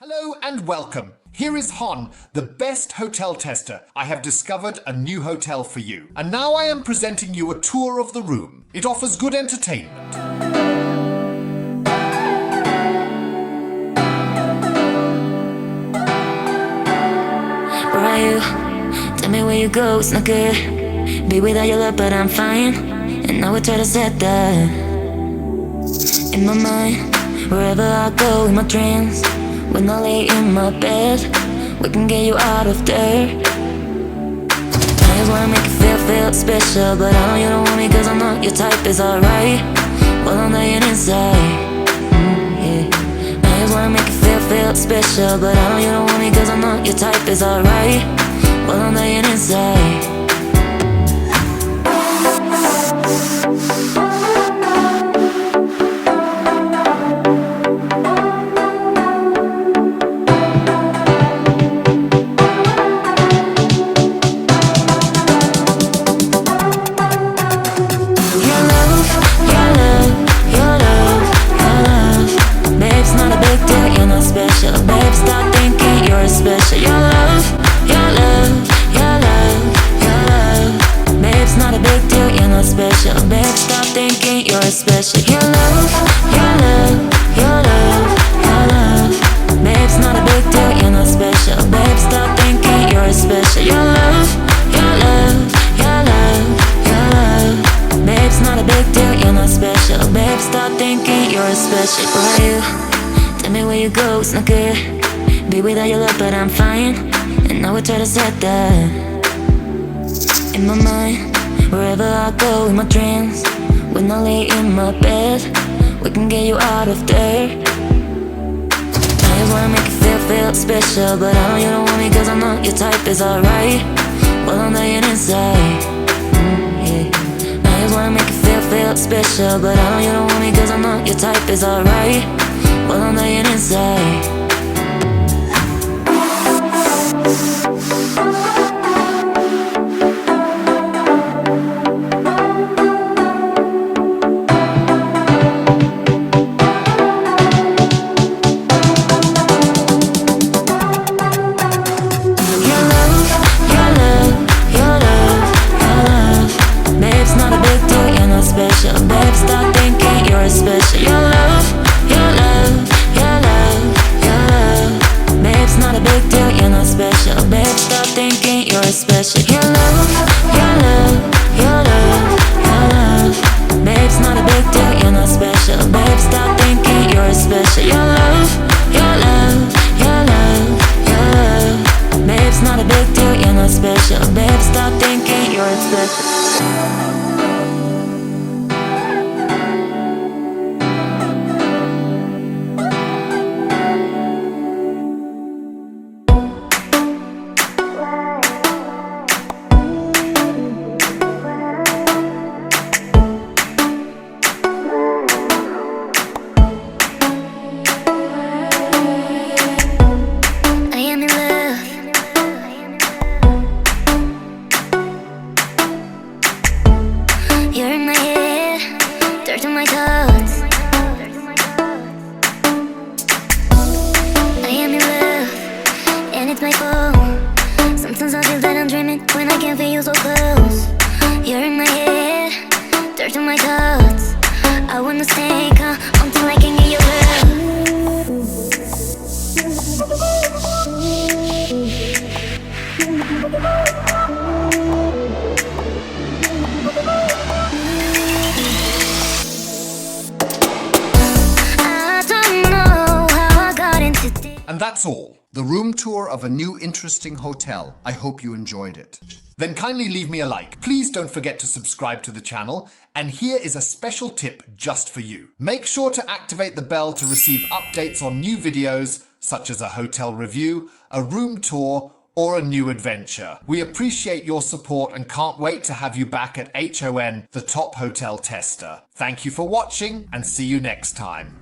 Hello and welcome. Here is Hon, the best hotel tester. I have discovered a new hotel for you. And now I am presenting you a tour of the room. It offers good entertainment. Where are you? Tell me where you go, it's not good. Be without your love, but I'm fine. And now we try to set that in my mind. Wherever I go in my dreams, when I lay in my bed, we can get you out of there. I just wanna make you feel special, but I know you don't want me cause I know your type is alright. Well, I'm dying inside, yeah. I just wanna make you feel special, but I know you don't want me cause I know your type is alright. Well, I'm dying inside. Special. Your love, your love, your love, your love. Babe, it's not a big deal, you're not special. Babe, stop thinking you're special. Your love, your love, your love, your love. Babe, it's not a big deal, you're not special. Babe, stop thinking you're special. Where are you? Tell me where you go, it's not good. Be without your love, but I'm fine. And now we try to set that in my mind. Wherever I go in my dreams, when I lay in my bed, we can get you out of there. I just wanna make you feel special, but I know you don't want me cause I know your type is alright. Well, I'm dying inside, yeah. I just wanna make you feel special, but I know you don't want me cause I know your type is alright. Well, I'm dying inside. Special. Your love, your love, your love, your love. Babe, it's not a big deal, you're not special. Babe, stop thinking you're special. Your love, your love, your love, your love. Babe, it's not a big deal, you're not special. Babe, stop thinking you're special. And that's all. The room tour of a new interesting hotel. I hope you enjoyed it. Then kindly leave me a like. Please don't forget to subscribe to the channel. And here is a special tip just for you. Make sure to activate the bell to receive updates on new videos, such as a hotel review, a room tour, or a new adventure. We appreciate your support and can't wait to have you back at HON, the top hotel tester. Thank you for watching and see you next time.